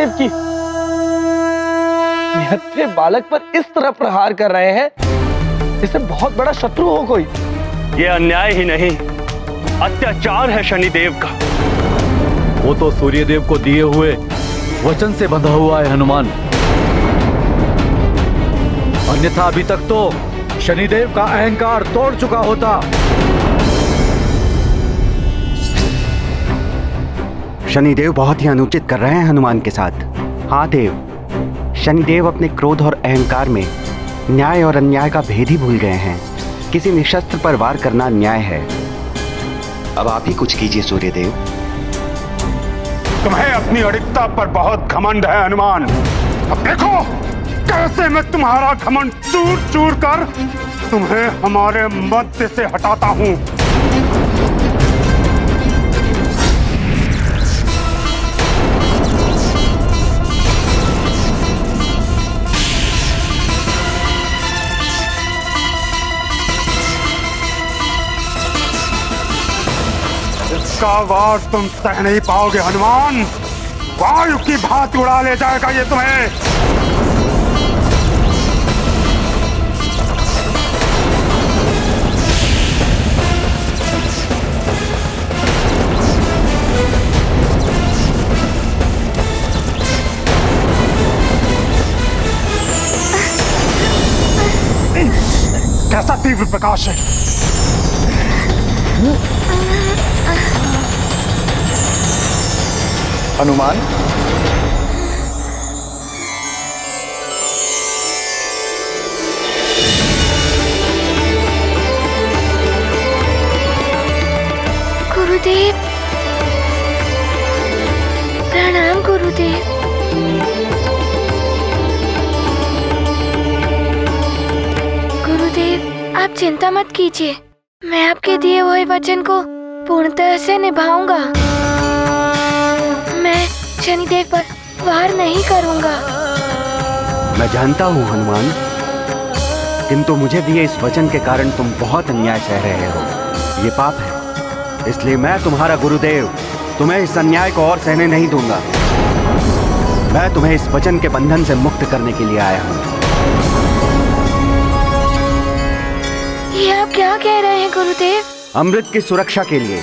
शनिदेव की। निहत्थे बालक पर इस तरह प्रहार कर रहे हैं जैसे बहुत बड़ा शत्रु हो कोई। ये अन्याय ही नहीं, अत्याचार है शनिदेव का। वो तो सूर्यदेव को दिए हुए वचन से बंधा हुआ है हनुमान, अन्यथा अभी तक तो शनिदेव का अहंकार तोड़ चुका होता। शनिदेव बहुत ही अनुचित कर रहे हैं हनुमान के साथ। हाँ देव, शनिदेव अपने क्रोध और अहंकार में न्याय और अन्याय का भेद ही भूल गए हैं। किसी निशस्त्र पर वार करना अन्याय है। अब आप ही कुछ कीजिए सूर्यदेव। तुम्हें अपनी अड़िकता पर बहुत घमंड है हनुमान। अब देखो कैसे मैं तुम्हारा घमंड चूर चूर कर तुम्हें हमारे मध्य से हटाता हूं। इसका वार तुम सह नहीं पाओगे हनुमान। वायु की भांति उड़ा ले जाएगा ये तुम्हें। कैसा तीव्र प्रकाश है। हनुमान, गुरुदेव, प्रणाम गुरुदेव। गुरुदेव, आप चिंता मत कीजिए, मैं आपके दिए हुए वचन को पूर्णतः से निभाऊंगा। मैं शनिदेव पर वार नहीं करूंगा। मैं जानता हूँ हनुमान, किंतु मुझे दिए इस वचन के कारण तुम बहुत अन्याय सह रहे हो। ये पाप है, इसलिए मैं तुम्हारा गुरुदेव तुम्हें इस अन्याय को और सहने नहीं दूंगा। मैं तुम्हें इस वचन के बंधन से मुक्त करने के लिए आया हूँ। ये आप क्या कह रहे हैं गुरुदेव? अमृत की सुरक्षा के लिए,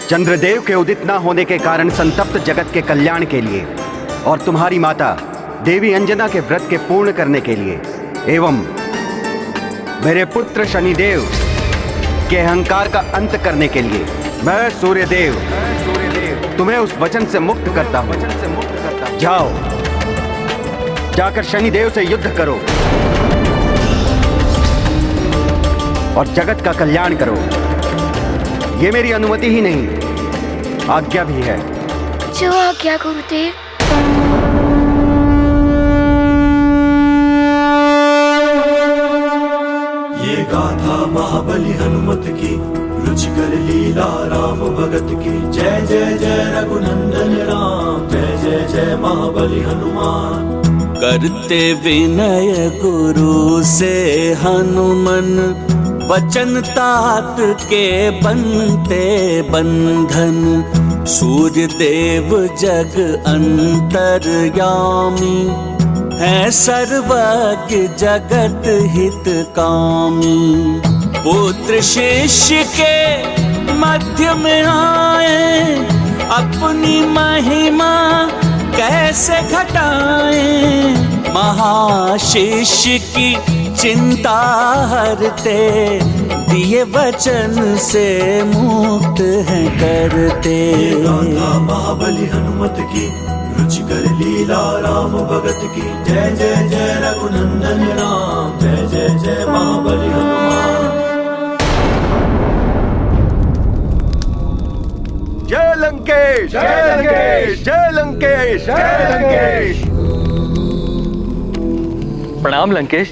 चंद्रदेव के उदित न होने के कारण संतप्त जगत के कल्याण के लिए, और तुम्हारी माता देवी अंजना के व्रत के पूर्ण करने के लिए, एवं मेरे पुत्र शनिदेव के अहंकार का अंत करने के लिए, मैं सूर्यदेव तुम्हें उस वचन से मुक्त करता हूँ। जाओ, जाकर शनिदेव से युद्ध करो और जगत का कल्याण करो। ये मेरी अनुमति ही नहीं, आज्ञा भी है। जो आज्ञा गुरुदेव। ये गाथा महाबली हनुमत की, रुचिकर लीला राम भगत की। जय जय जय रघुनंदन राम, जय जय जय महाबली हनुमान। करते विनय गुरु से हनुमन, वचन तात के बनते बंधन। सूर्य देव जग अंतर्यामी, है सर्वज्ञ जगत हित कामी। पुत्र शिष्य के मध्य में आए, अपनी महिमा कैसे घटाएं। महाशिष्य की चिंता हरते, दिए वचन से मुक्त है करते। महाबली हनुमत की, रुचिकर लीला राम भगत की। जय जय जय रघुनंदन राम, जय जय जय महाबली हनुमान। जय लंकेश, जय लंकेश, जय लंकेश, जय लंकेश। प्रणाम लंकेश।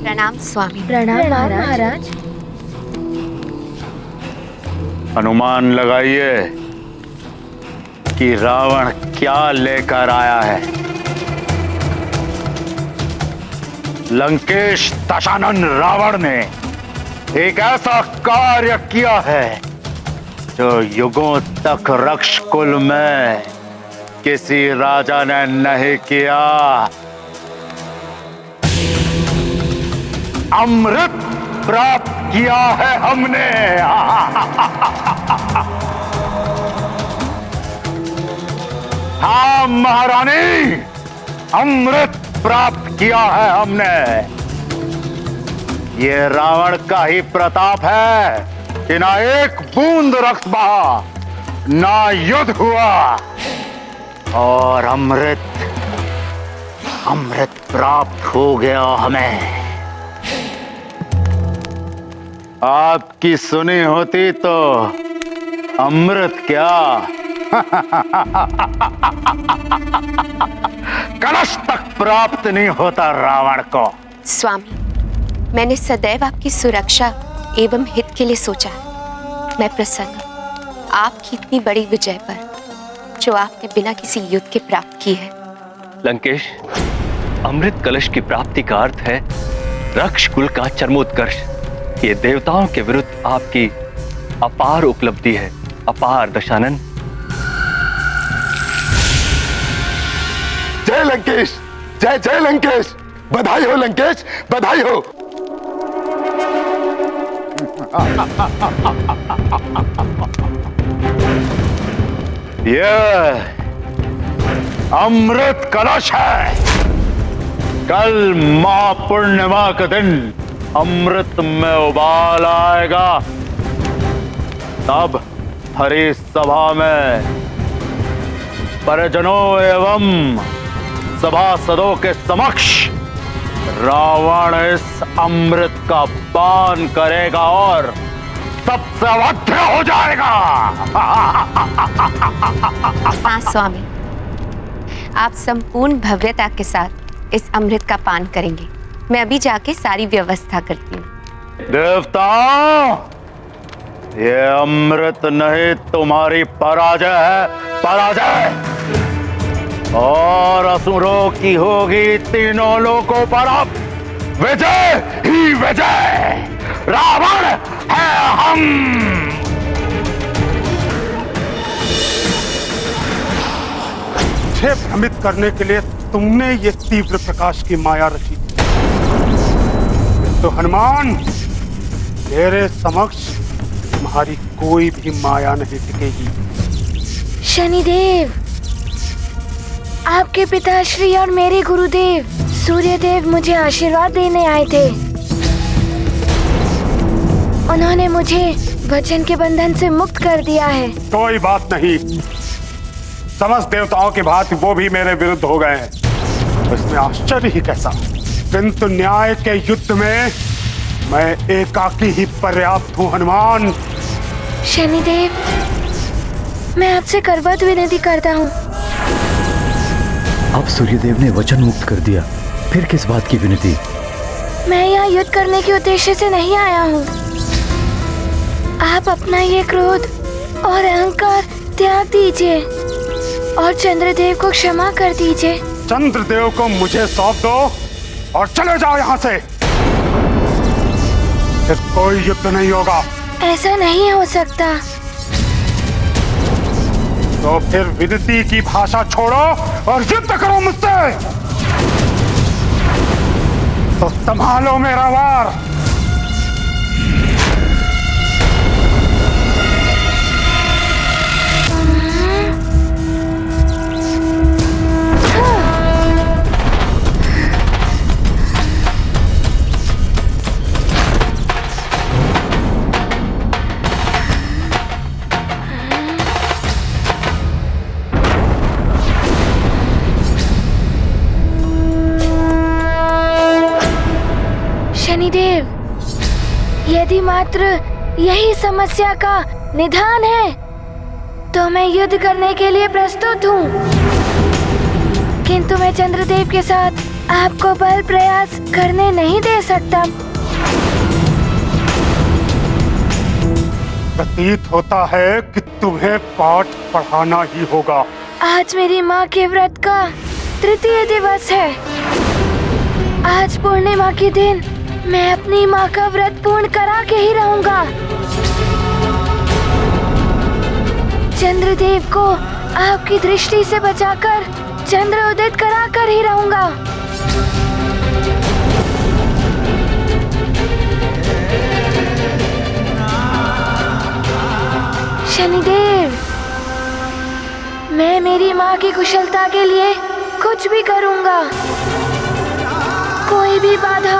प्रणाम स्वामी। प्रणाम महाराज। अनुमान लगाइए कि रावण क्या लेकर आया है। लंकेश दशानन रावण ने एक ऐसा कार्य किया है जो युगों तक रक्षकुल में किसी राजा ने नहीं किया। अमृत प्राप्त किया है हमने। हाँ महारानी, अमृत प्राप्त किया है हमने। ये रावण का ही प्रताप है कि ना एक बूंद रक्त बहा, ना युद्ध हुआ, और अमृत प्राप्त हो गया हमें। आपकी सुनी होती तो अमृत क्या कलश तक प्राप्त नहीं होता रावण को। स्वामी, मैंने सदैव आपकी सुरक्षा एवं हित के लिए सोचा। मैं प्रसन्न हूं आपकी इतनी बड़ी विजय पर, जो आपने बिना किसी युद्ध के प्राप्त की है। लंकेश, अमृत कलश की प्राप्ति का अर्थ है रक्ष कुल का चरमोत्कर्ष। ये देवताओं के विरुद्ध आपकी अपार उपलब्धि है। अपार दशानन। जय लंकेश, जय जय लंकेश, बधाई हो लंकेश, बधाई हो। यह अमृत कलश है। कल महापूर्णिमा के दिन अमृत में उबाल आएगा। तब हरि सभा में परिजनों एवं सभासदों के समक्ष रावण इस अमृत का पान करेगा और सबसे अवध्य हो जाएगा। हाँ स्वामी, आप संपूर्ण भव्यता के साथ इस अमृत का पान करेंगे। मैं अभी जाके सारी व्यवस्था करती हूँ। देवताओं, ये अमृत नहीं तुम्हारी पराजय है, पराजय। और असुरों की होगी तीनों लोकों पर अब विजय ही विजय। रावण है हम। मुझे भ्रमित करने के लिए तुमने ये तीव्र प्रकाश की माया रची। तो हनुमान, तेरे समक्ष तुम्हारी कोई भी माया नहीं टिकेगी। शनिदेव, आपके पिताश्री और मेरे गुरुदेव सूर्यदेव मुझे आशीर्वाद देने आए थे। उन्होंने मुझे वचन के बंधन से मुक्त कर दिया है। कोई बात नहीं, समस्त देवताओं की भांति वो भी मेरे विरुद्ध हो गए हैं। इसमें आश्चर्य ही कैसा। किंतु न्याय के युद्ध में मैं एकाकी ही पर्याप्त हूँ हनुमान। शनिदेव, मैं आपसे करवत विनती करता हूँ। अब सूर्यदेव ने वचन मुक्त कर दिया, फिर किस बात की विनती? मैं यहाँ युद्ध करने के उद्देश्य से नहीं आया हूँ। आप अपना ये क्रोध और अहंकार त्याग दीजिए और चंद्रदेव को क्षमा कर दीजिए। चंद्रदेव को मुझे सौंप दो और चले जाओ यहाँ से। फिर कोई युद्ध नहीं होगा। ऐसा नहीं हो सकता। तो फिर विनती की भाषा छोड़ो और युद्ध करो मुझसे। तो संभालो मेरा वार। शनिदेव, यदि मात्र यही समस्या का निदान है तो मैं युद्ध करने के लिए प्रस्तुत हूँ। किंतु मैं चंद्रदेव के साथ आपको बल प्रयास करने नहीं दे सकता। प्रतीत होता है कि तुम्हें पाठ पढ़ाना ही होगा। आज मेरी माँ के व्रत का तृतीय दिवस है। आज पूर्णिमा के दिन मैं अपनी माँ का व्रत पूर्ण करा के ही रहूंगा। चंद्रदेव को आपकी दृष्टि से बचाकर चंद्र उदित कराकर ही रहूंगा। शनिदेव, मैं मेरी माँ की कुशलता के लिए कुछ भी करूंगा। कोई भी बाधा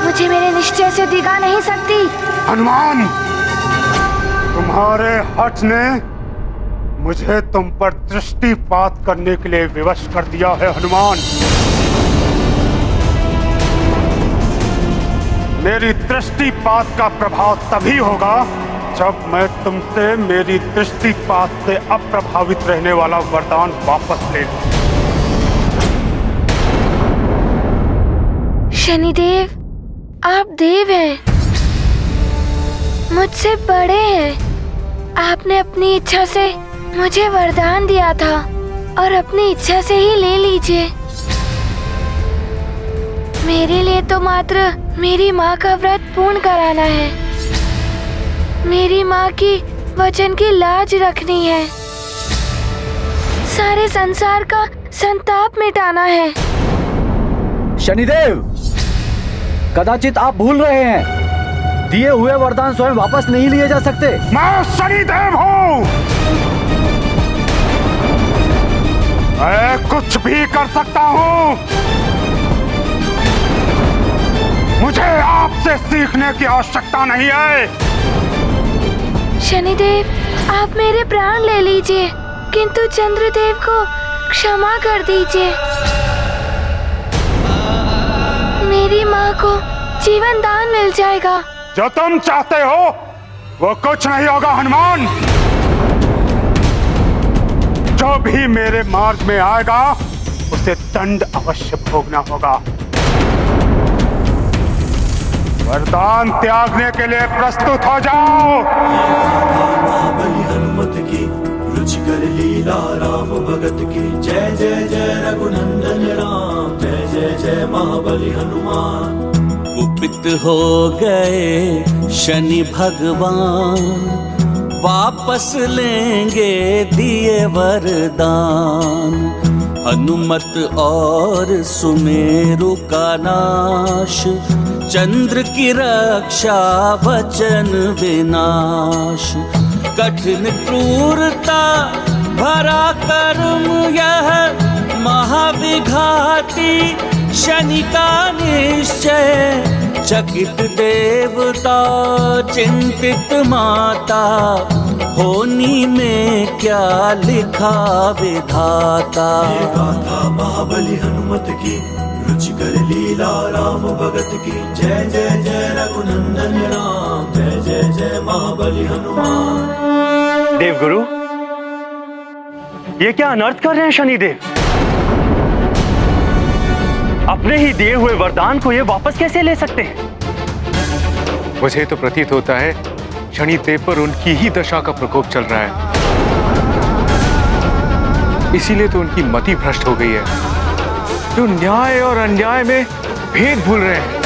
मुझे मेरे निश्चय से डिगा नहीं सकती। हनुमान, तुम्हारे हठ ने मुझे तुम पर दृष्टिपात करने के लिए विवश कर दिया है। हनुमान, मेरी दृष्टिपात का प्रभाव तभी होगा जब मैं तुमसे मेरी दृष्टिपात से अप्रभावित रहने वाला वरदान वापस ले लूं। शनिदेव, आप देव हैं, मुझसे बड़े हैं। आपने अपनी इच्छा से मुझे वरदान दिया था और अपनी इच्छा से ही ले लीजिए। मेरे लिए तो मात्र मेरी माँ का व्रत पूर्ण कराना है, मेरी माँ की वचन की लाज रखनी है, सारे संसार का संताप मिटाना है। शनिदेव, कदाचित आप भूल रहे हैं, दिए हुए वरदान स्वयं वापस नहीं लिए जा सकते। मैं शनिदेव हूँ, मैं कुछ भी कर सकता हूँ। मुझे आपसे सीखने की आवश्यकता नहीं है। शनिदेव, आप मेरे प्राण ले लीजिए, किंतु चंद्रदेव को क्षमा कर दीजिए। मेरी माँ को जीवन दान मिल जाएगा। जो तुम चाहते हो वो कुछ नहीं होगा हनुमान। जो भी मेरे मार्ग में आएगा उसे दंड अवश्य भोगना होगा। वरदान त्यागने के लिए प्रस्तुत हो जाओ। महाबली हनुमत की रुचिकर लीला राम भगत की। जय जय जय रघुनंदन राम, जय जय जय महाबली हनुमान। कुपित हो गए शनि भगवान, वापस लेंगे दिए वरदान। हनुमत और सुमेरु का नाश, चंद्र की रक्षा वचन विनाश। कठिन क्रूरता भरा कर्म यह महाविघाती, शनि का निश्चय। चकित देवता चिंतित माता, होनी में क्या लिखा विधाता। गाथा महाबली हनुमत की रुचिकर लीला राम भगत की। जय जय जय रघुनंदन राम, जय जय जय महाबली हनुमान। देवगुरु, ये क्या अनर्थ कर रहे हैं शनिदेव? अपने ही दिए हुए वरदान को ये वापस कैसे ले सकते हैं? मुझे तो प्रतीत होता है शनिदेव पर उनकी ही दशा का प्रकोप चल रहा है, इसीलिए तो उनकी मति भ्रष्ट हो गई है। जो न्याय और अन्याय में भेद भूल रहे हैं।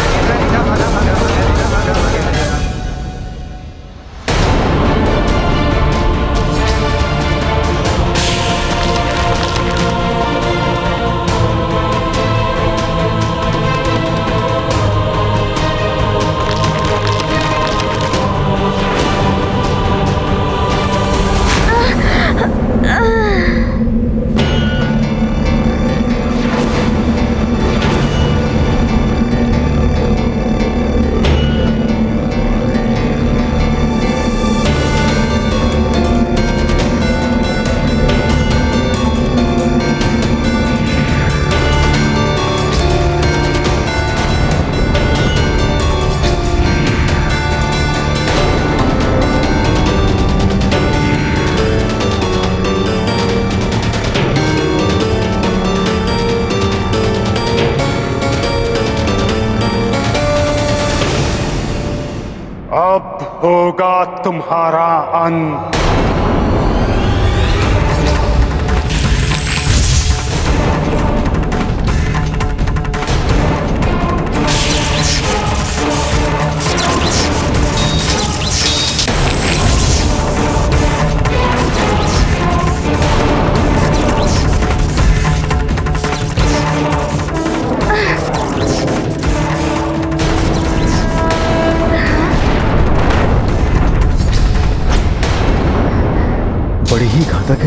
अब होगा तुम्हारा अंत।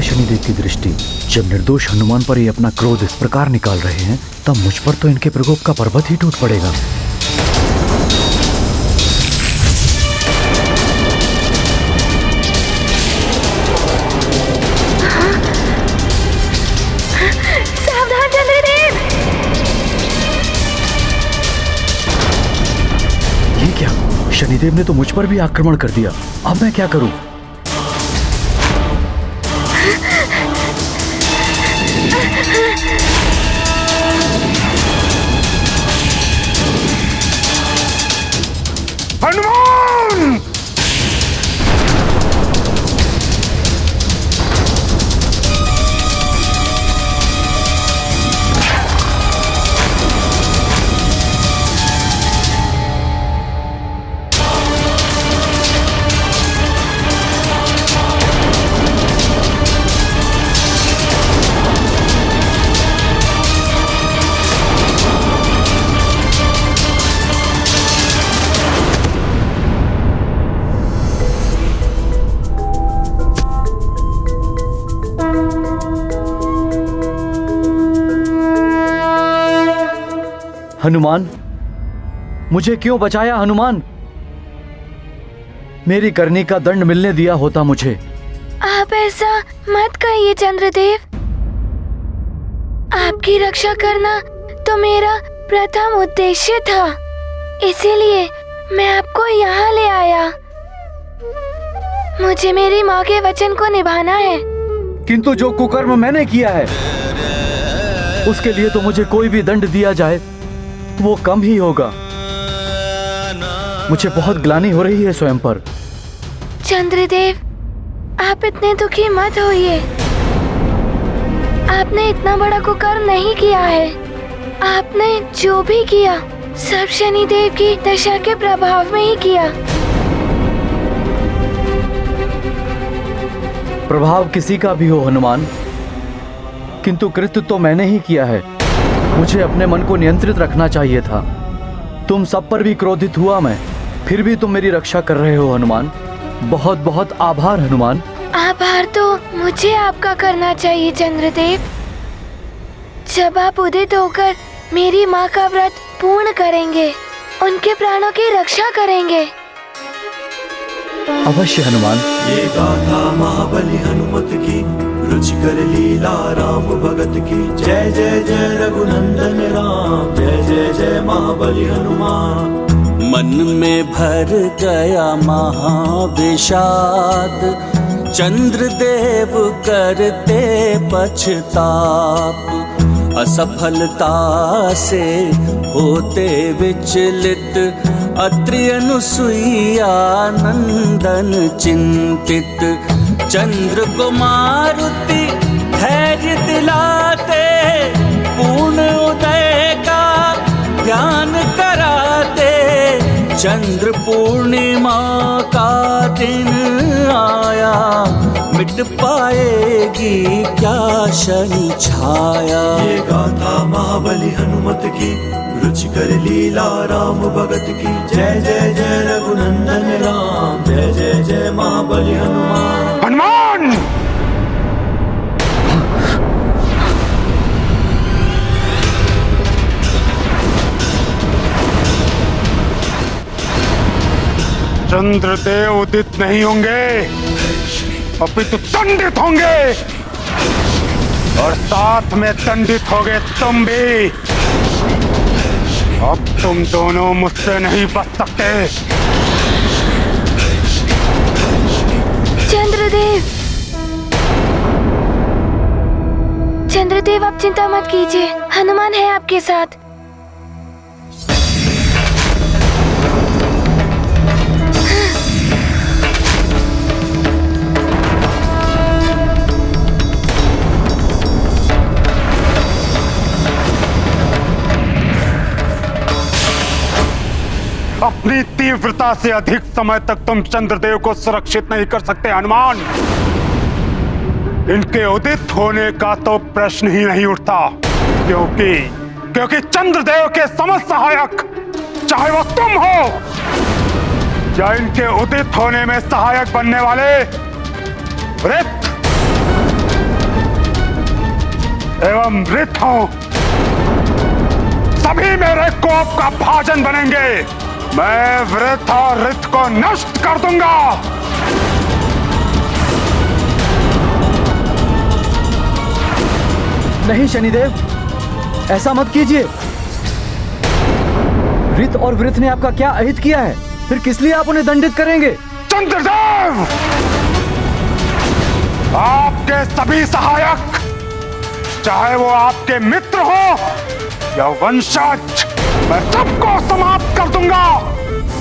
शनिदेव की दृष्टि जब निर्दोष हनुमान पर ये अपना क्रोध इस प्रकार निकाल रहे हैं, तब मुझ पर तो इनके प्रकोप का पर्वत ही टूट पड़ेगा। सावधान चंद्रदेव! ये क्या? शनिदेव ने तो मुझ पर भी आक्रमण कर दिया। अब मैं क्या करूं? हनुमान! हनुमान, मुझे क्यों बचाया हनुमान? मेरी करनी का दंड मिलने दिया होता मुझे। आप ऐसा मत कहिए चंद्रदेव। आपकी रक्षा करना तो मेरा प्रथम उद्देश्य था, इसीलिए मैं आपको यहाँ ले आया। मुझे मेरी माँ के वचन को निभाना है। किंतु जो कुकर्म मैंने किया है, उसके लिए तो मुझे कोई भी दंड दिया जाए वो कम ही होगा। मुझे बहुत ग्लानि हो रही है स्वयं पर। चंद्रदेव, आप इतने दुखी मत होइए। आपने इतना बड़ा कुकर्म नहीं किया है। आपने जो भी किया सब शनिदेव की दशा के प्रभाव में ही किया। प्रभाव किसी का भी हो हनुमान, किंतु कृत्य तो मैंने ही किया है। मुझे अपने मन को नियंत्रित रखना चाहिए था। तुम सब पर भी क्रोधित हुआ मैं, फिर भी तुम मेरी रक्षा कर रहे हो हनुमान। बहुत बहुत आभार हनुमान। आभार तो मुझे आपका करना चाहिए चंद्रदेव। जब आप उदित होकर मेरी माँ का व्रत पूर्ण करेंगे, उनके प्राणों की रक्षा करेंगे। अवश्य हनुमान। ये गाथा महाबली हनुमत की, रुचिकर लीला राम भगत की। जय जय जय रघुनंदन राम, जय जय जय महाबली हनुमान। मन में भर गया महाविषाद, चंद्रदेव करते पछताप। असफलता से होते विचलित, अत्रि अनुसुईया नंदन चिंतित। चंद्र को मारुति धैर्य दिलाते, पूर्ण उदय का ध्यान कराते। चंद्र पूर्णिमा का दिन आया, मिट पाएगी क्या शनि छाया। ये गाथा महाबली हनुमत की, रुचिकर लीला राम भगत की। जय जय जय रघुनंदन राम, जय जय जय महाबली हनुमान। हनुमान! चंद्रदेव उदित नहीं होंगे, अपितु दंडित होंगे, और साथ में दंडित होगे तुम भी। अब तुम दोनों मुझसे नहीं बच सकते। चंद्रदेव, चंद्रदेव आप चिंता मत कीजिए, हनुमान है आपके साथ। अपनी तीव्रता से अधिक समय तक तुम चंद्रदेव को सुरक्षित नहीं कर सकते हनुमान। इनके उदित होने का तो प्रश्न ही नहीं उठता, क्योंकि चंद्रदेव के समस्त सहायक, चाहे वो तुम हो या इनके उदित होने में सहायक बनने वाले वृत्त, एवं वृत्त हूं, सभी मेरे कोप का भाजन बनेंगे। मैं वृत्त और ऋत को नष्ट कर दूंगा। नहीं शनिदेव, ऐसा मत कीजिए। ऋत और वृत्त ने आपका क्या अहित किया है? फिर किस लिए आप उन्हें दंडित करेंगे? चंद्रदेव, आपके सभी सहायक, चाहे वो आपके मित्र हो या वंशज, मैं सबको समाप्त कर दूंगा।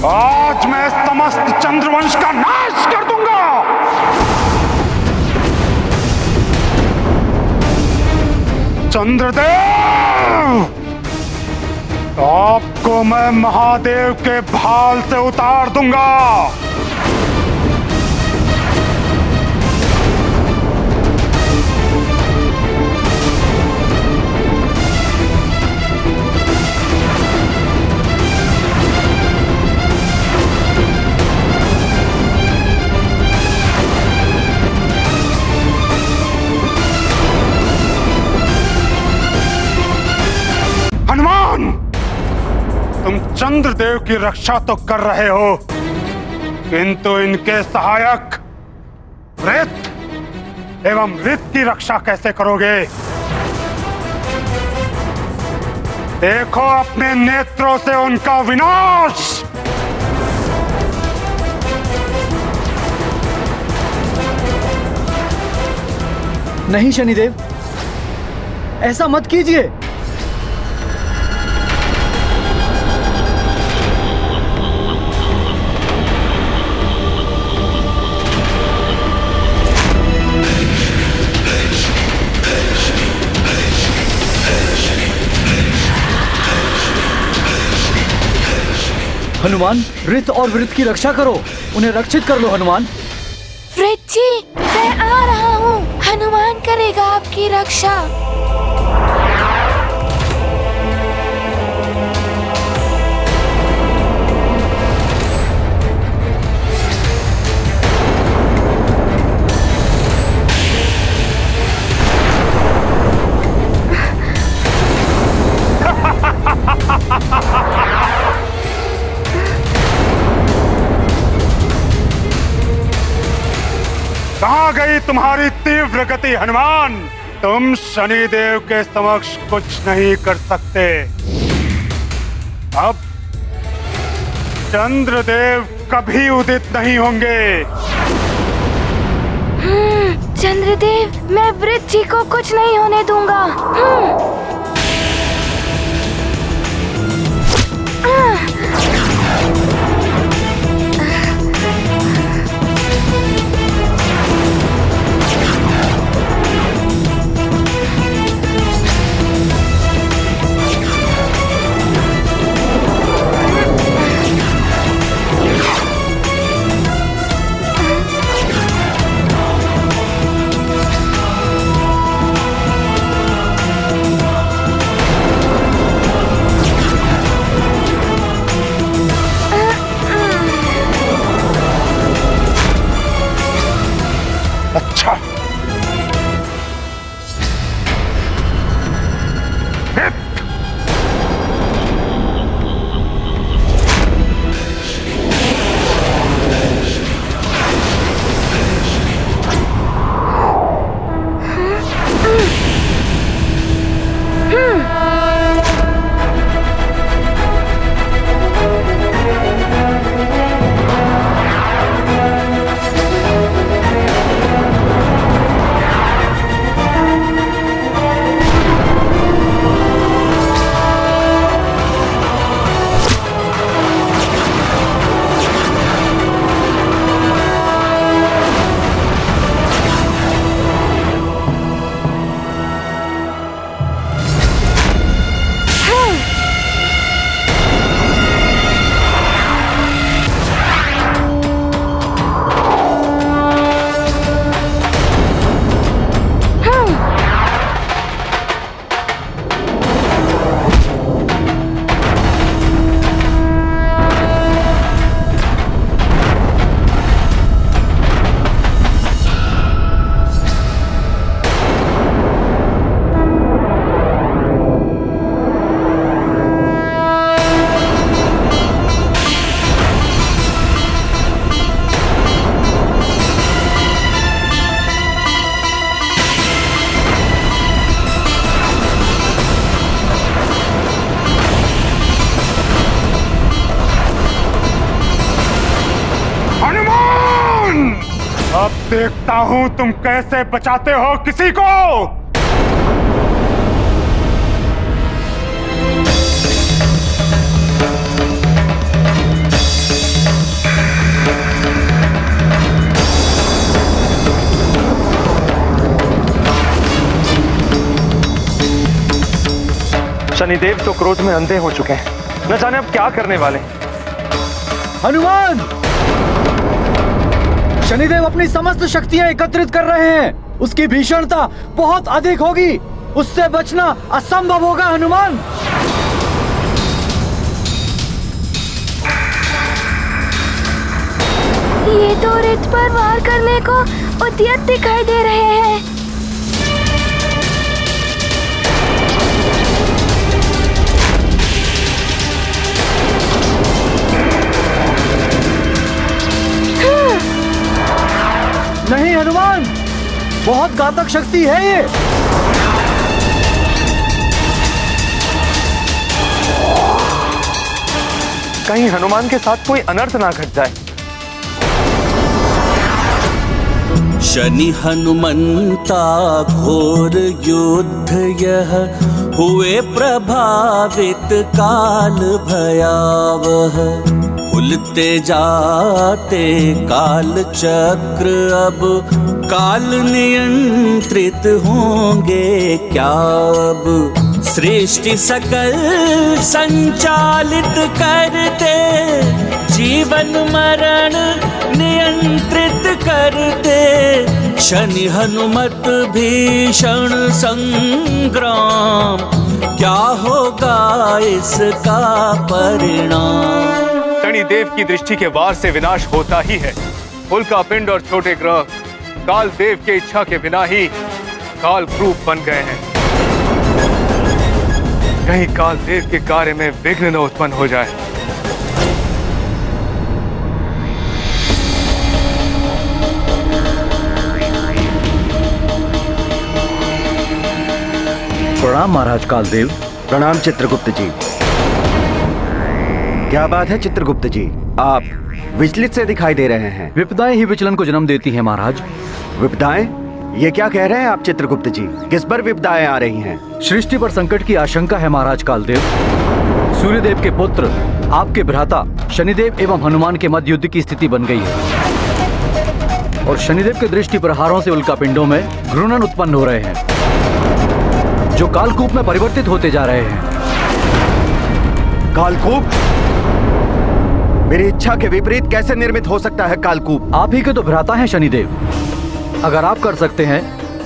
आज मैं समस्त चंद्रवंश का नाश कर दूंगा। चंद्रदेव, आपको मैं महादेव के भाल से उतार दूंगा। हनुमान, तुम चंद्रदेव की रक्षा तो कर रहे हो, किंतु इनके सहायक वृत्त एवं ऋत की रक्षा कैसे करोगे? देखो अपने नेत्रों से उनका विनाश। नहीं शनिदेव, ऐसा मत कीजिए। हनुमान, ऋत और वृत्त की रक्षा करो, उन्हें रक्षित कर लो। हनुमान। वृत्त जी, मैं आ रहा हूँ। हनुमान करेगा आपकी रक्षा। कहां गई तुम्हारी तीव्र गति हनुमान? तुम शनिदेव के समक्ष कुछ नहीं कर सकते। अब चंद्रदेव कभी उदित नहीं होंगे। चंद्रदेव, मैं वृत्त जी को कुछ नहीं होने दूंगा। देखता हूं तुम कैसे बचाते हो किसी को। शनिदेव तो क्रोध में अंधे हो चुके हैं, न जाने अब क्या करने वाले। हनुमान, शनिदेव अपनी समस्त शक्तियां एकत्रित कर रहे हैं। उसकी भीषणता बहुत अधिक होगी, उससे बचना असंभव होगा हनुमान। ये तो रित पर वार करने को उद्यत दिखाई दे रहे हैं। नहीं हनुमान, बहुत घातक शक्ति है ये। कहीं हनुमान के साथ कोई अनर्थ ना घट जाए। शनि हनुमंता घोर युद्ध यह हुए प्रभावित काल भयावह। भूलते जाते काल चक्र अब काल नियंत्रित होंगे क्या अब। सृष्टि सकल संचालित करते जीवन मरण नियंत्रित करते। शनि हनुमत भीषण संग्राम क्या होगा इसका परिणाम। शनिदेव की दृष्टि के वार से विनाश होता ही है। उल्का पिंड और छोटे ग्रह काल देव के इच्छा के बिना ही काल क्रूप बन गए हैं। कहीं काल देव के कार्य में विघ्न न उत्पन्न हो जाए। प्रणाम महाराज कालदेव। प्रणाम चित्रगुप्त जी। क्या बात है चित्रगुप्त जी, आप विचलित से दिखाई दे रहे हैं। विपदाएं ही विचलन को जन्म देती हैं महाराज। विपदाएं? ये क्या कह रहे हैं आप चित्रगुप्त जी? किस पर विपदाएं आ रही हैं? सृष्टि पर संकट की आशंका है महाराज कालदेव। सूर्यदेव के पुत्र आपके भ्राता शनिदेव एवं हनुमान के मध्य युद्ध की स्थिति बन गई है और शनिदेव के दृष्टि प्रहारों से उल्कापिंडों में घूर्णन उत्पन्न हो रहे हैं जो कालकूप में परिवर्तित होते जा रहे हैं। कालकूप? मेरी इच्छा के विपरीत कैसे निर्मित हो सकता है कालकूप? आप ही के तो भ्राता हैं शनिदेव। अगर आप कर सकते हैं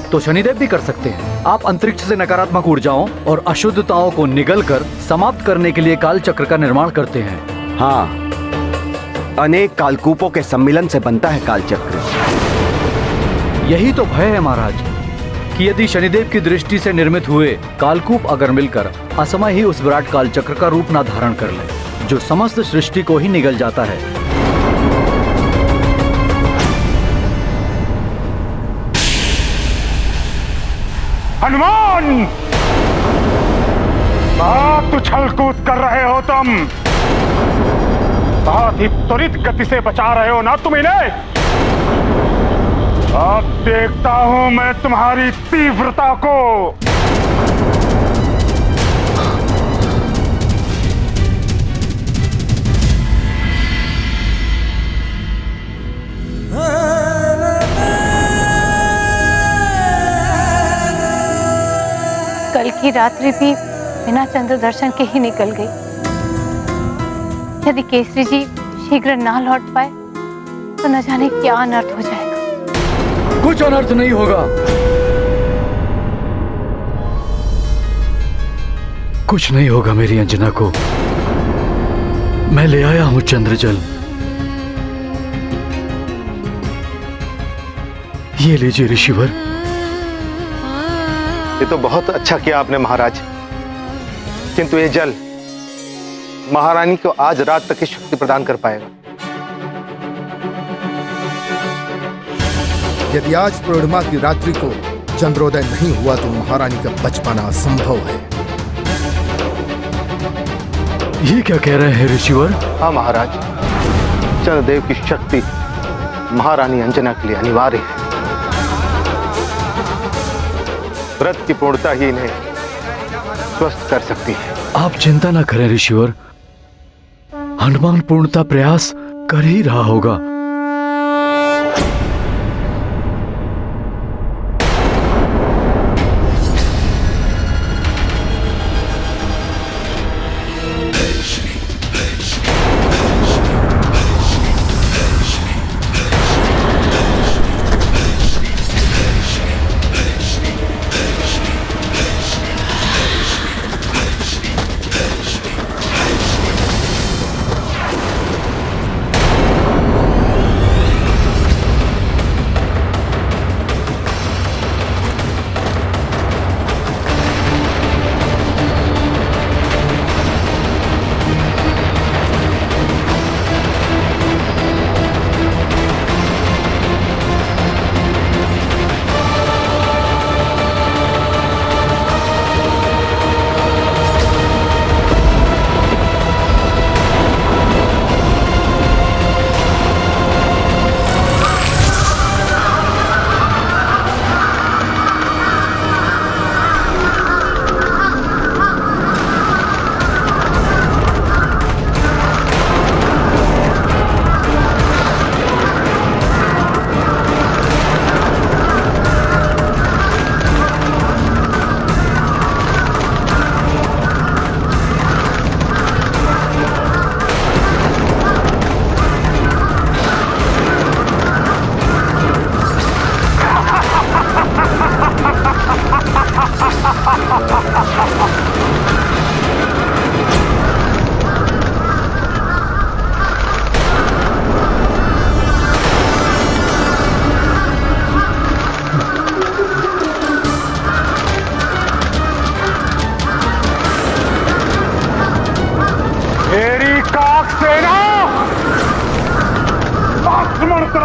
तो शनिदेव भी कर सकते हैं। आप अंतरिक्ष से नकारात्मक ऊर्जाओं और अशुद्धताओं को निगलकर समाप्त करने के लिए काल चक्र का निर्माण करते हैं। हाँ, अनेक कालकूपों के सम्मिलन से बनता है काल चक्र। यही तो भय है महाराज कि यदि शनिदेव की दृष्टि से निर्मित हुए कालकूप अगर मिलकर असमय ही उस विराट काल चक्र का रूप न धारण कर ले जो समस्त सृष्टि को ही निगल जाता है। हनुमान, बहुत उछल कूद कर रहे हो तुम। बहुत ही त्वरित गति से बचा रहे हो ना तुम इन्हें। अब देखता हूं मैं तुम्हारी तीव्रता को। कल की रात्रि भी बिना चंद्र दर्शन के ही निकल गई। यदि केसरी जी शीघ्र ना लौट पाए तो न जाने क्या अनर्थ हो जाएगा। कुछ अनर्थ नहीं होगा। कुछ नहीं होगा मेरी अंजना को। मैं ले आया हूं चंद्रजल। ये लीजिए ऋषिवर। ये तो बहुत अच्छा किया आपने महाराज, किंतु ये जल महारानी को आज रात तक की शक्ति प्रदान कर पाएगा। यदि आज पूर्णिमा की रात्रि को चंद्रोदय नहीं हुआ तो महारानी का बच पाना असंभव है। ये क्या कह रहे हैं ऋषिवर? हाँ महाराज, चंद्रदेव की शक्ति महारानी अंजना के लिए अनिवार्य है। व्रत की पूर्णता ही इन्हें स्वस्थ कर सकती है। आप चिंता न करें ऋषिवर, हनुमान पूर्णता प्रयास कर ही रहा होगा।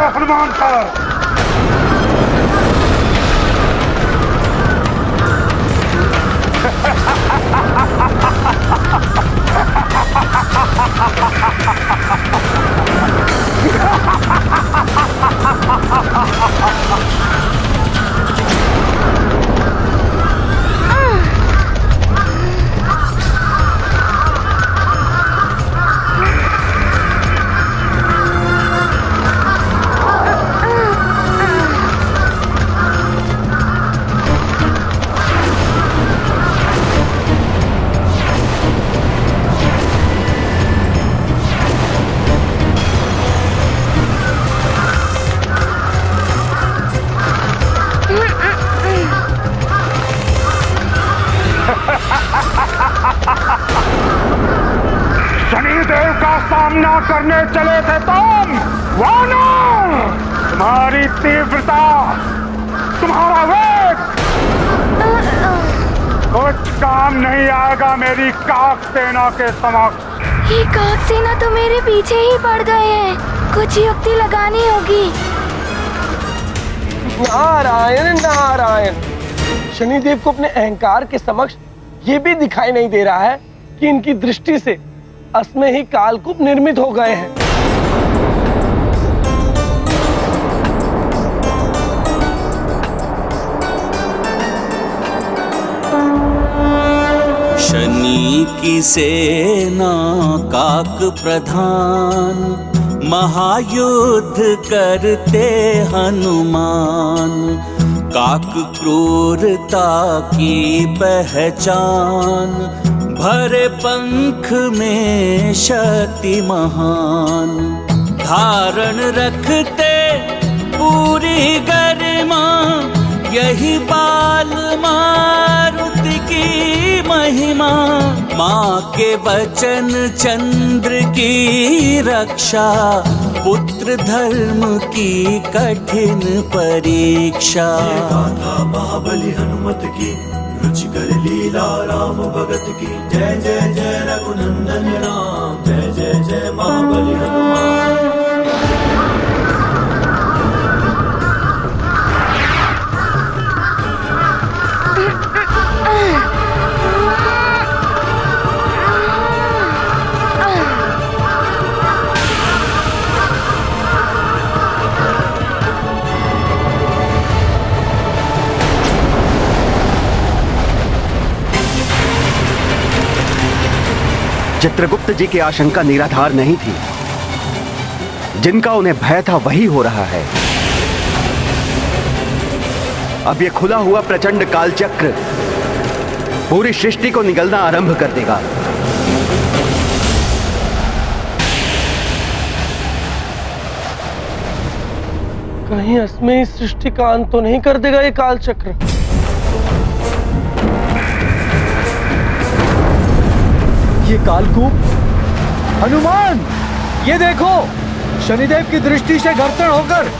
हनुमान पर। शनिदेव का सामना करने चले थे तुम वानर। तुम्हारी तीव्रता, तुम्हारा वेग कुछ काम नहीं आएगा मेरी काक सेना के समक्ष। ये काक सेना तो मेरे पीछे ही पड़ गए हैं, कुछ युक्ति लगानी होगी। नारायण नारायण। शनिदेव को अपने अहंकार के समक्ष ये भी दिखाई नहीं दे रहा है कि इनकी दृष्टि से असमय ही कालकूप निर्मित हो गए हैं। शनि की सेना काक प्रधान, महायुद्ध करते हनुमान। काक क्रूरता की पहचान, भरे पंख में शक्ति महान। धारण रखते पूरी गरिमा, यही बाल मारुति की महिमा। माँ के वचन चंद्र की रक्षा, पुत्र धर्म की कठिन परीक्षा। गाथा महाबली हनुमत की, रुचिकर लीला राम भगत की। जय जय जय रघुनंदन राम, जय जय जय महाबली हनुमान। चित्रगुप्त जी की आशंका निराधार नहीं थी। जिनका उन्हें भय था वही हो रहा है। अब यह खुला हुआ प्रचंड कालचक्र पूरी सृष्टि को निगलना आरंभ कर देगा। कहीं असमय इस सृष्टि का अंत तो नहीं कर देगा ये कालचक्र। ये कालकूप, हनुमान, ये देखो, शनिदेव की दृष्टि से घर्षण होकर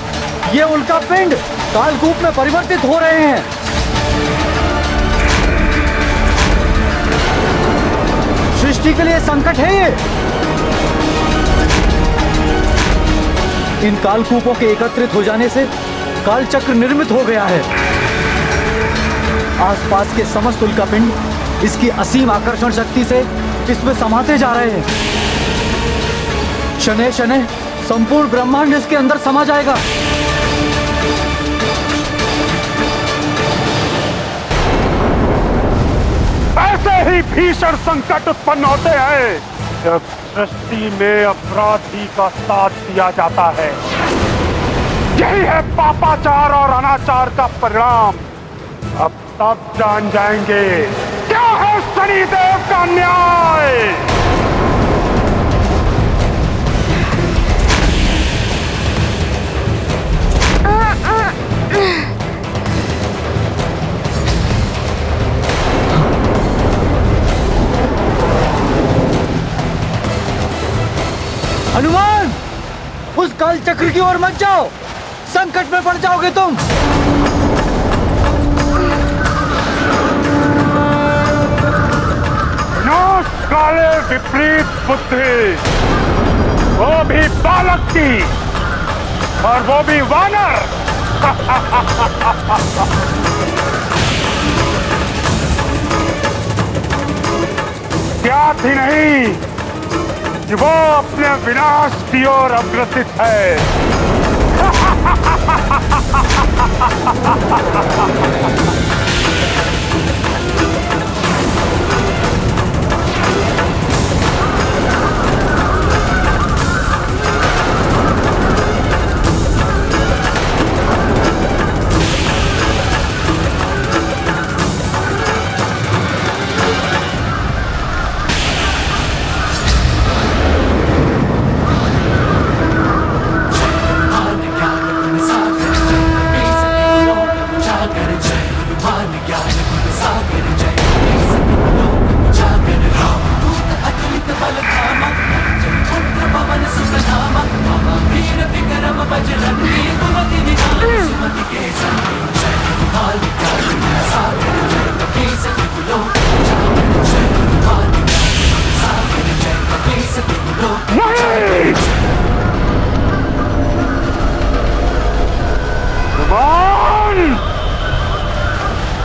ये उल्का पिंड कालकूप में परिवर्तित हो रहे हैं। सृष्टि के लिए संकट है ये। इन कालकूपों के एकत्रित हो जाने से कालचक्र निर्मित हो गया है। आसपास के समस्त उल्कापिंड इसकी असीम आकर्षण शक्ति से इसमें समाते जा रहे हैं। शनैः शनैः संपूर्ण ब्रह्मांड इसके अंदर समा जाएगा। ऐसे ही भीषण संकट उत्पन्न होते हैं जब सृष्टि में अपराधी का साथ दिया जाता है। यही है पापाचार और अनाचार का परिणाम। अब तब जान जाएंगे क्या है शनिदेव का न्याय। हनुमान, उस काल चक्र की ओर मत जाओ, संकट में पड़ जाओगे तुम। नाश काले विपरीत बुद्धि, वो भी बालक की, और वो भी वानर। ज्ञात ही नहीं कि वो अपने विनाश की ओर अग्रसित है।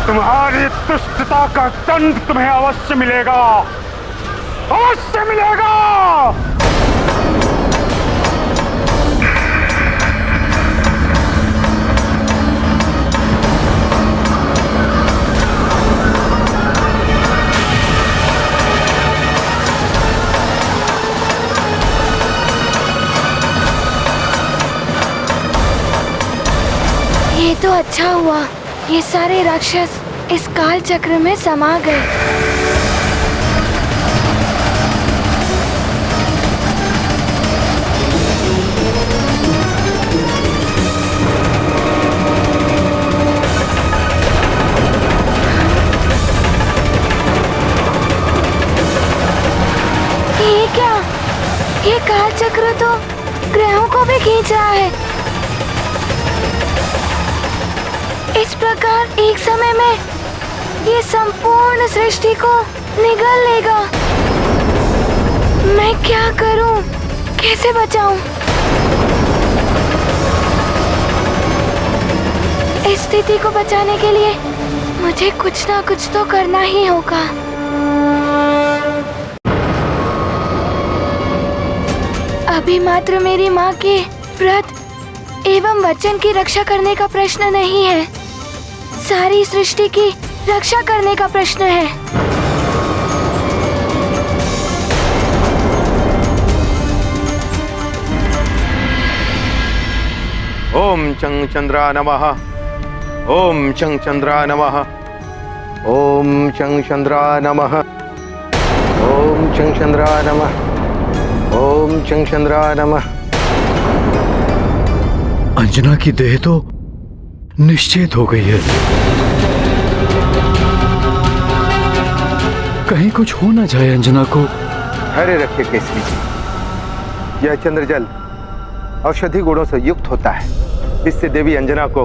तुम्हारी दुष्टता का दंड तुम्हें अवश्य मिलेगा, अवश्य मिलेगा। ये तो अच्छा हुआ, ये सारे राक्षस इस काल चक्र में समा गए। ये क्या? ये काल चक्र तो ग्रहों को भी खींच रहा है। इस प्रकार एक समय में ये संपूर्ण सृष्टि को निगल लेगा। मैं क्या करूं? कैसे बचाऊं? इस स्थिति को बचाने के लिए मुझे कुछ ना कुछ तो करना ही होगा। अभी मात्र मेरी माँ के व्रत एवं वचन की रक्षा करने का प्रश्न नहीं है, सारी सृष्टि की रक्षा करने का प्रश्न है। चं चंद्रा नमः। ओम चं चंद्रा नमः। ओम चं चंद्रा नमः। ओम चं चंद्रा नमः। ओम चं चंद्रा नमः। अंजना की देह तो निश्चित हो गई है। कहीं कुछ हो ना जाए अंजना को। धैर्य रखिए केसरी जी, यह चंद्रजल औषधि गुणों से युक्त होता है। इससे देवी अंजना को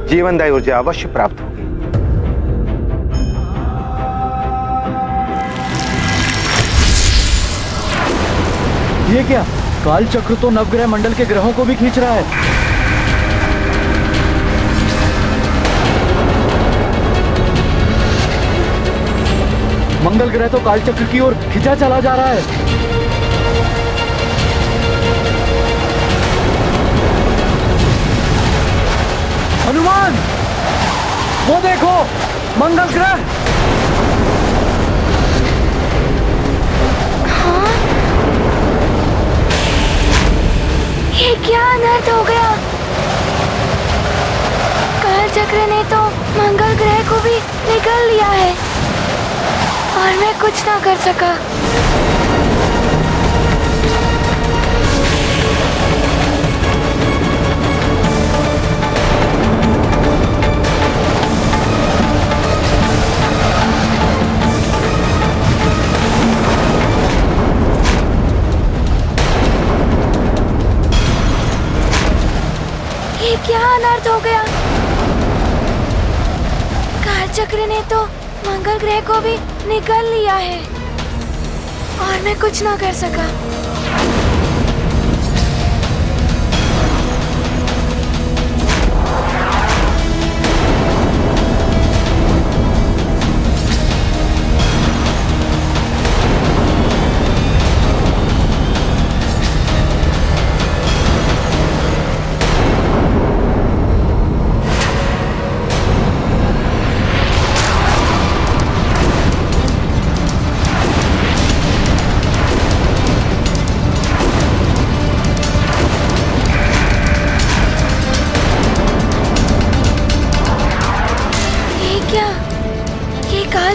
जीवनदायी ऊर्जा अवश्य प्राप्त होगी। ये क्या? काल चक्र तो नवग्रह मंडल के ग्रहों को भी खींच रहा है। मंगल ग्रह तो काल चक्र की ओर खिंचा चला जा रहा है। हनुमान, वो देखो, मंगल ग्रह। ये क्या अनर्थ हो गया? काल चक्र ने तो मंगल ग्रह को भी निगल लिया है और मैं कुछ ना कर सका। ये क्या अनर्थ हो गया? काल चक्र ने तो मंगल ग्रह को भी निगल लिया है और मैं कुछ ना कर सका।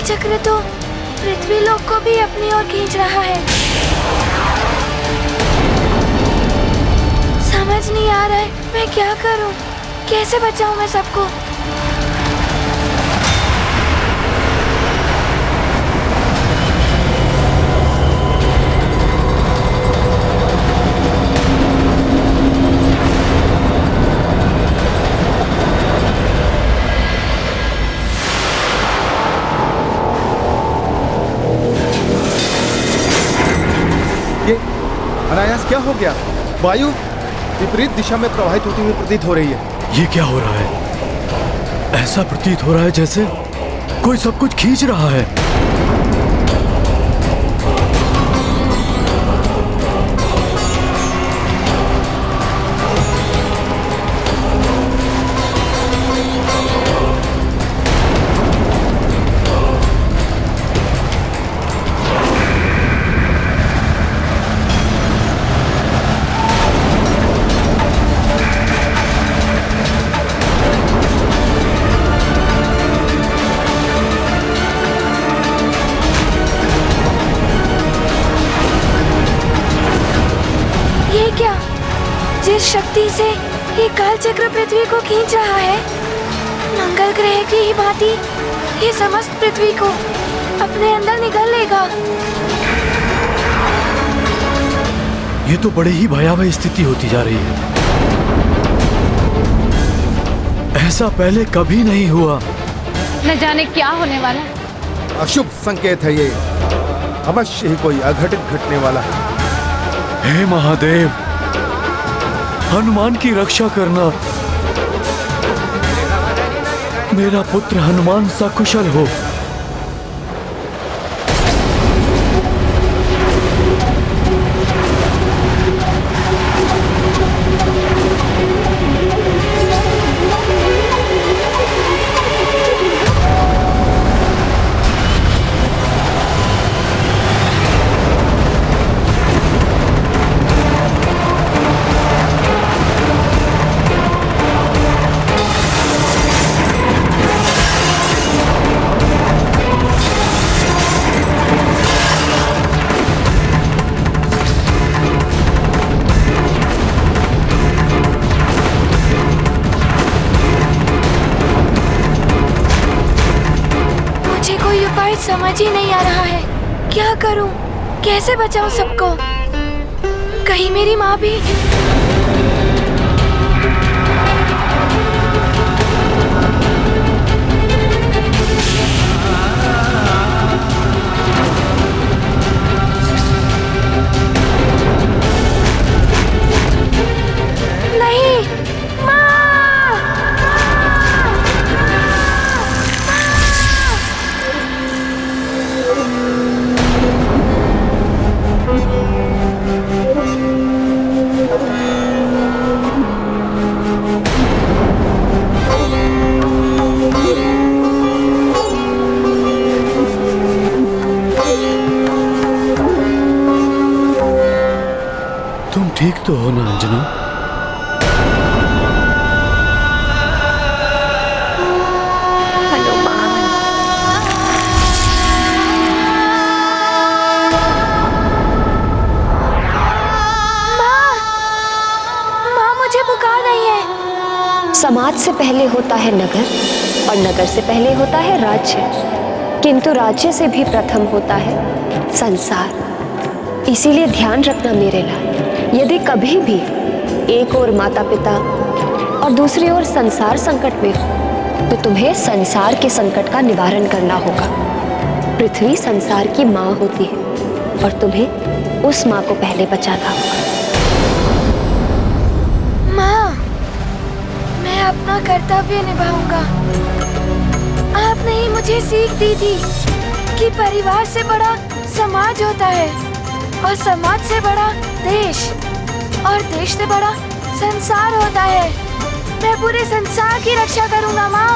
चक्र तो पृथ्वी लोक को भी अपनी ओर खींच रहा है। समझ नहीं आ रहा है मैं क्या करूं, कैसे बचाऊं मैं सबको। अनायास क्या हो गया? वायु विपरीत दिशा में प्रवाहित होती हुई प्रतीत हो रही है। ये क्या हो रहा है? ऐसा प्रतीत हो रहा है जैसे कोई सब कुछ खींच रहा है। जिस शक्ति से ये काल चक्र पृथ्वी को खींच रहा है, मंगल ग्रह की ही भांति ये समस्त पृथ्वी को अपने अंदर निगल लेगा। ये तो बड़ी ही भयावह स्थिति होती जा रही है। ऐसा पहले कभी नहीं हुआ। न जाने क्या होने वाला। अशुभ संकेत है ये, अवश्य ही कोई अघटित घटने वाला है। हे महादेव, हनुमान की रक्षा करना। मेरा पुत्र हनुमान सकुशल हो। समझ ही नहीं आ रहा है, क्या करूं, कैसे बचाऊं सबको? कहीं मेरी माँ भी। ठीक तो हो ना अंजना? माँ मुझे पुकार रही है। समाज से पहले होता है नगर और नगर से पहले होता है राज्य, किंतु राज्य से भी प्रथम होता है संसार। इसीलिए ध्यान रखना मेरे लाल, यदि कभी भी एक ओर माता पिता और दूसरी ओर संसार संकट में हो तो तुम्हें संसार के संकट का निवारण करना होगा। पृथ्वी संसार की माँ होती है और तुम्हें उस माँ को पहले बचाना होगा। माँ, मैं अपना कर्तव्य निभाऊंगा। आपने ही मुझे सीख दी थी कि परिवार से बड़ा समाज होता है और समाज से बड़ा देश और देश से बड़ा संसार होता है। मैं पूरे संसार की रक्षा करूंगा माँ।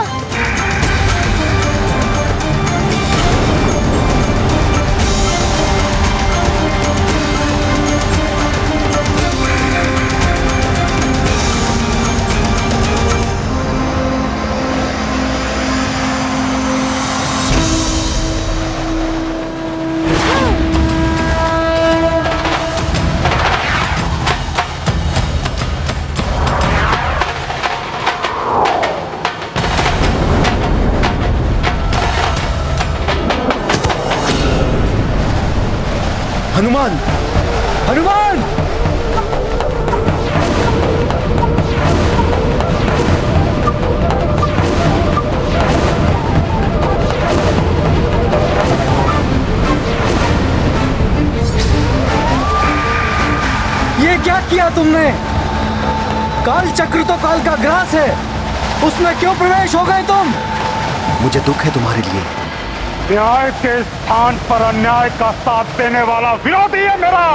हनुमान! हनुमान! ये क्या किया तुमने? काल चक्र तो काल का ग्रास है, उसमें क्यों प्रवेश हो गए तुम? मुझे दुख है तुम्हारे लिए। न्याय के स्थान पर अन्याय का साथ देने वाला विरोधी है मेरा।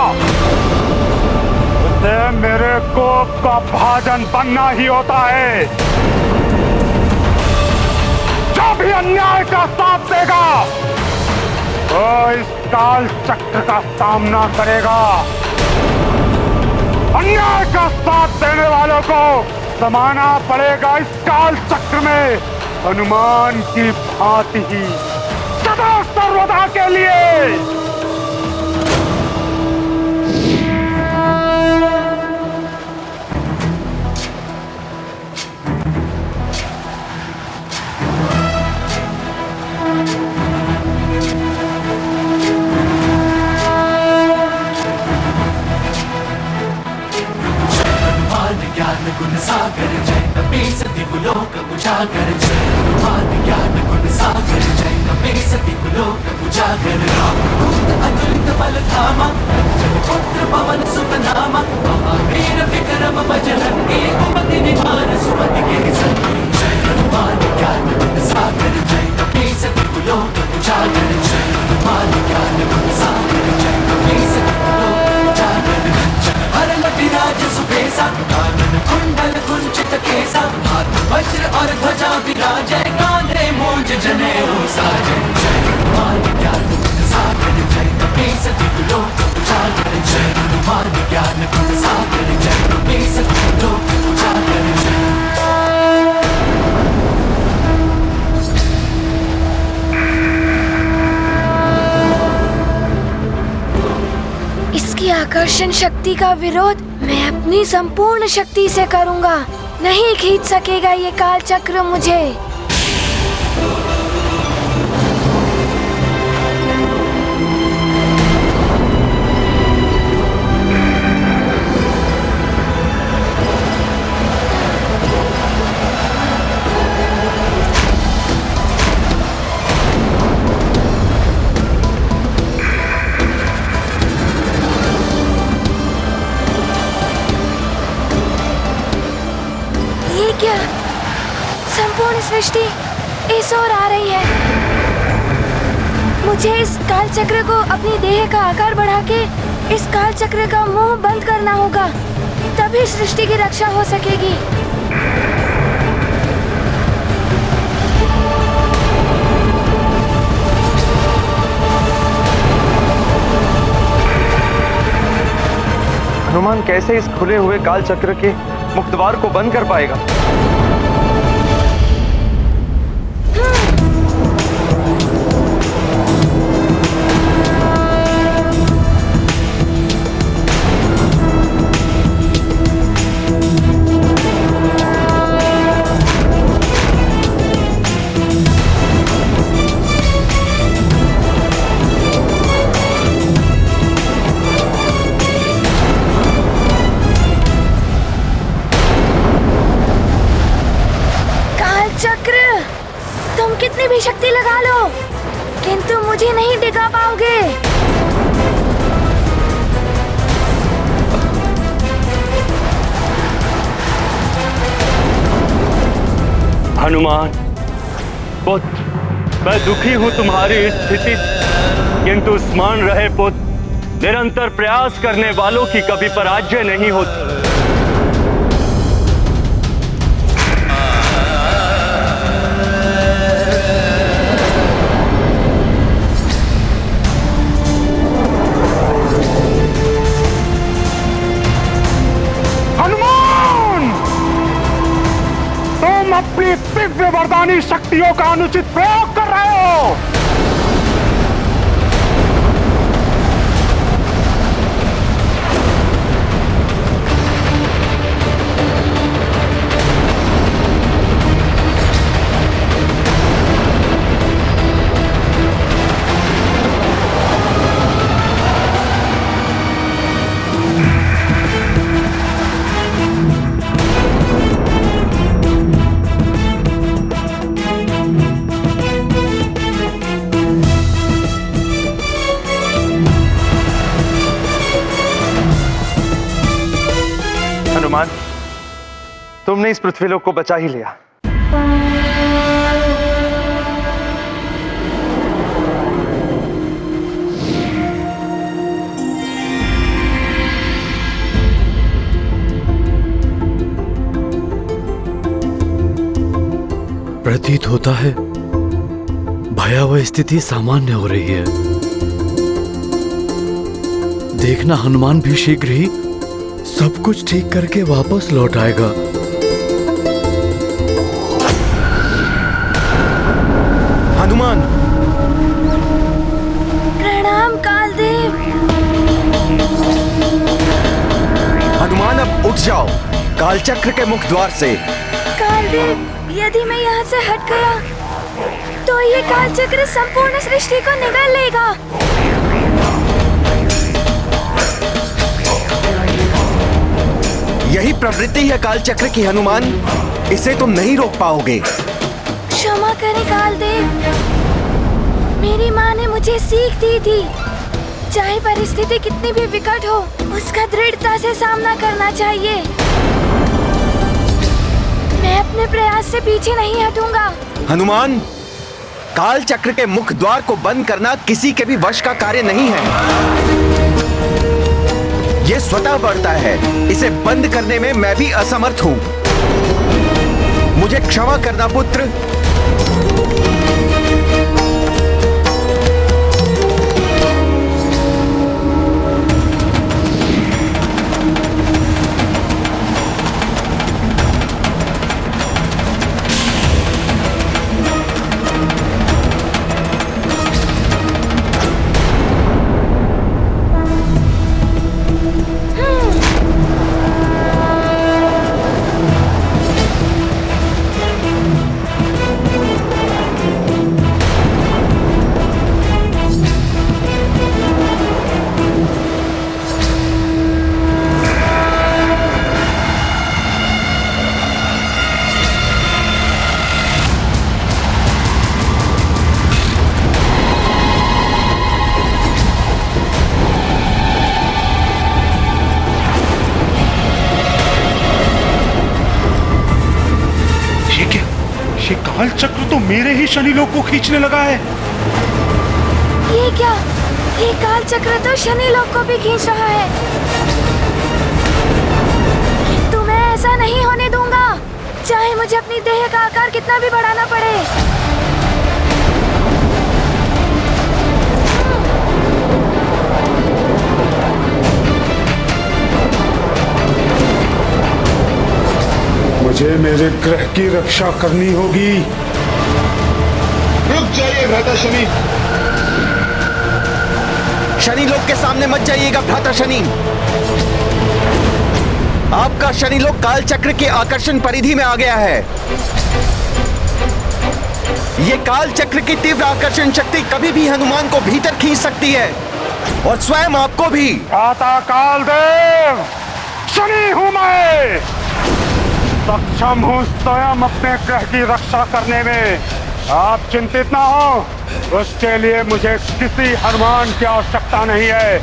उसे मेरे कोप का भाजन बनना ही होता है। जो भी अन्याय का साथ देगा वो इस काल चक्र का सामना करेगा। अन्याय का साथ देने वालों को समाना पड़ेगा इस काल चक्र में हनुमान की भांति ही सदा सर्वदा के लिए। ज्ञान गुण सागर जय कपीस दिवलोक उजागर जय हनुमान ज्ञान गुण सागर जय कपीस दिवलोक उजागर रामदूत अतुलित बल धामा जन पुत्र पवन सुत नामा महावीर विक्रम बजरंगी कुमति निवार सुमति के संगी जय हनुमान ज्ञान गुण सागर जय कपीस दिवलोक उजागर जय हनुमान ज्ञान गुण सागर जय कपीस दिवलोक उजागर हरण विराज सुबेसा कानन कुंडल कुंचित केसा हाथ वज्र और ध्वजा विराजै कांधे मूंज जनेऊ साजै जय हनुमान ज्ञान गुण सागर जय कपीस दिवलोक उजागर जय हनुमान ज्ञान गुण सागर जय कपीस दिवलोक उजागर जय। इसकी आकर्षण शक्ति का विरोध मैं अपनी संपूर्ण शक्ति से करूंगा। नहीं खींच सकेगा ये काल चक्र मुझे। सृष्टि इस ओर आ रही है। मुझे इस काल चक्र को अपनी देह का आकार बढ़ा के इस काल चक्र का मुंह बंद करना होगा, तभी सृष्टि की रक्षा हो सकेगी। हनुमान कैसे इस खुले हुए काल चक्र के मुक्त द्वार को बंद कर पाएगा? कितनी भी शक्ति लगा लो, किंतु मुझे नहीं डिगा पाओगे। हनुमान पुत्र, मैं दुखी हूं तुम्हारी इस स्थिति, किंतु स्मरण रहे पुत्र, निरंतर प्रयास करने वालों की कभी पराजय नहीं होती। अपनी दिव्य वरदानी शक्तियों का अनुचित प्रयोग कर रहे हो। हनुमान, तुमने इस पृथ्वीलोक को बचा ही लिया। प्रतीत होता है भयावह स्थिति सामान्य हो रही है। देखना हनुमान भी शीघ्र ही सब कुछ ठीक करके वापस लौट आएगा। हनुमान, प्रणाम कालदेव। हनुमान अब उठ जाओ कालचक्र के मुख द्वार से। कालदेव, यदि मैं यहाँ से हट गया तो ये कालचक्र संपूर्ण सृष्टि को निगल लेगा। यही प्रवृत्ति है कालचक्र की हनुमान, इसे तुम नहीं रोक पाओगे। क्षमा करें कालदेव, मेरी माँ ने मुझे सीख दी थी, चाहे परिस्थिति कितनी भी विकट हो, उसका दृढ़ता से सामना करना चाहिए। मैं अपने प्रयास से पीछे नहीं हटूंगा। हनुमान, काल चक्र के मुख द्वार को बंद करना किसी के भी वश का कार्य नहीं है। यह स्वतः बढ़ता है, इसे बंद करने में मैं भी असमर्थ हूं। मुझे क्षमा करना पुत्र। काल चक्र तो मेरे ही शनि लोक को खींचने लगा है। ये क्या? ये काल चक्र तो शनि लोक को भी खींच रहा है। किंतु मैं ऐसा नहीं होने दूंगा, चाहे मुझे अपनी देह का आकार कितना भी बढ़ाना पड़े। मुझे मेरे ग्रह की रक्षा करनी होगी। रुक जाइए भ्राता शनि। शनि लोक के सामने मत जाइएगा भ्राता शनि। आपका शनि लोक काल चक्र के आकर्षण परिधि में आ गया है। ये काल चक्र की तीव्र आकर्षण शक्ति कभी भी हनुमान को भीतर खींच सकती है और स्वयं आपको भी। प्रातः काल देव, शनि हूं मैं, सक्षम हूं स्वयं अपने ग्रह की रक्षा करने में। आप चिंतित ना हो, उसके लिए मुझे किसी हनुमान की आवश्यकता नहीं है।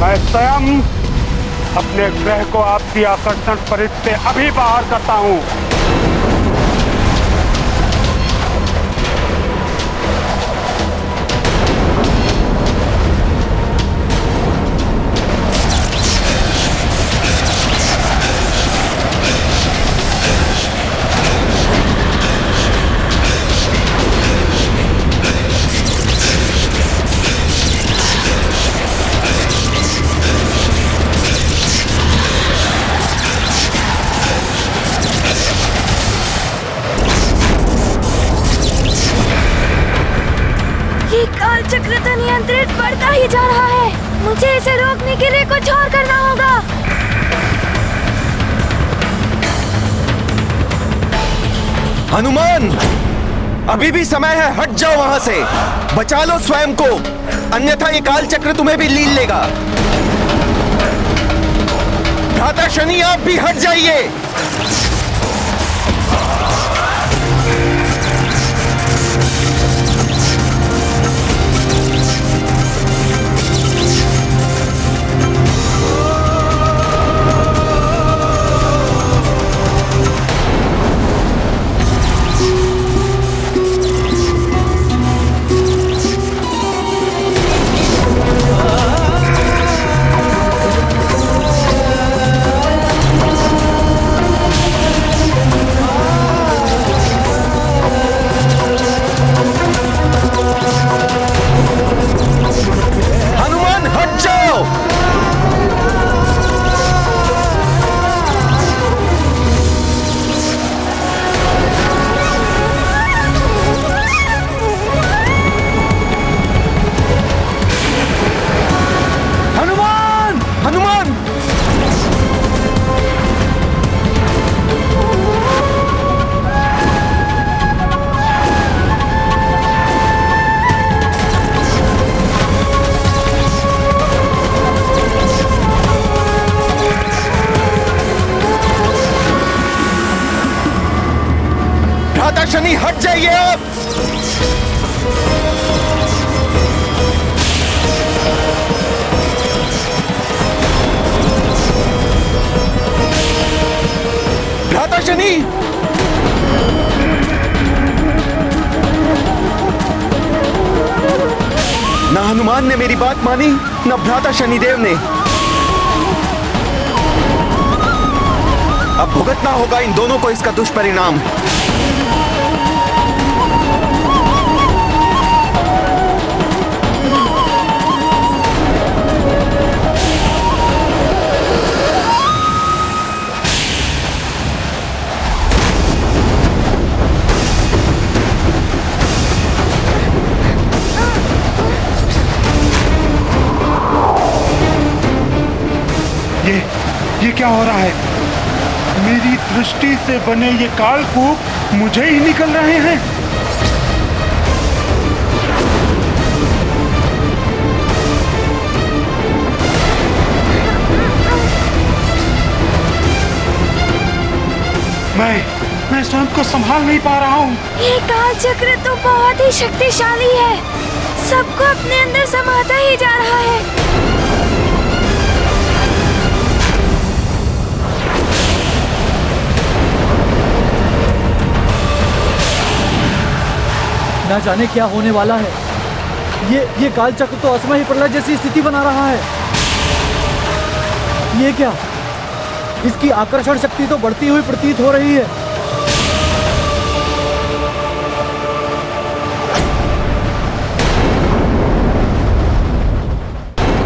मैं स्वयं अपने ग्रह को आपकी आकर्षण परिधि से अभी बाहर करता हूं। चक्र तो नियंत्रित बढ़ता ही जा रहा है। मुझे इसे रोकने के लिए कुछ और करना होगा। हनुमान, अभी भी समय है, हट जाओ वहां से। बचा लो स्वयं को, अन्यथा ये काल चक्र तुम्हें भी लील लेगा। भ्राता शनि, आप भी हट जाइए। शनि, हट जाइए आप। भ्राता शनि, ना हनुमान ने मेरी बात मानी, ना भ्राता शनिदेव ने। अब भुगतना होगा इन दोनों को इसका दुष्परिणाम। ये क्या हो रहा है? मेरी दृष्टि से बने ये कालकूप मुझे ही निकल रहे हैं। मैं स्वयं को संभाल नहीं पा रहा हूँ। ये काल चक्र तो बहुत ही शक्तिशाली है, सबको अपने अंदर समाता ही जा रहा है। ना जाने क्या होने वाला है। ये काल चक्र तो असमय प्रलय जैसी स्थिति बना रहा है। ये क्या? इसकी आकर्षण शक्ति तो बढ़ती हुई प्रतीत हो रही है।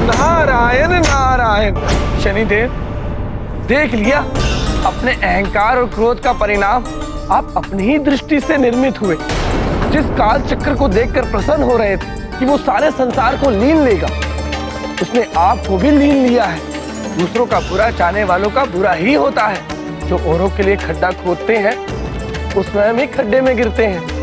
नारायण नारायण। शनिदेव, देख लिया, अपने अहंकार और क्रोध का परिणाम आप अपनी ही दृष्टि से निर्मित हुए। जिस काल चक्र को देखकर प्रसन्न हो रहे थे कि वो सारे संसार को लीन लेगा, उसने आपको भी लीन लिया है। दूसरों का बुरा चाहने वालों का बुरा ही होता है। जो औरों के लिए खड्डा खोदते हैं, वो स्वयं ही खड्डे में गिरते हैं।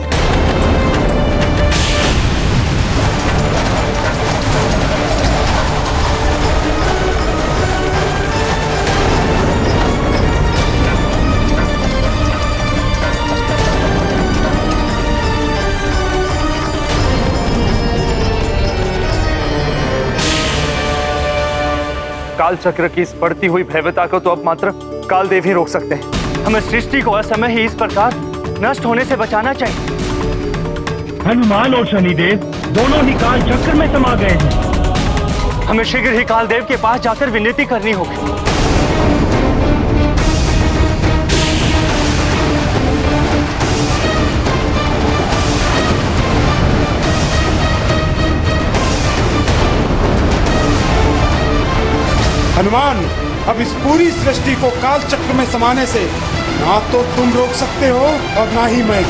काल चक्र की इस बढ़ती हुई भयवता को तो अब मात्र काल देव ही रोक सकते हैं। हमें सृष्टि को असमय ही इस प्रकार नष्ट होने से बचाना चाहिए। हनुमान और शनिदेव दोनों ही काल चक्र में समा गए हैं। हमें शीघ्र ही काल देव के पास जाकर विनती करनी होगी। हनुमान, अब इस पूरी सृष्टि को काल चक्र में समाने से ना तो तुम रोक सकते हो और ना ही मैं।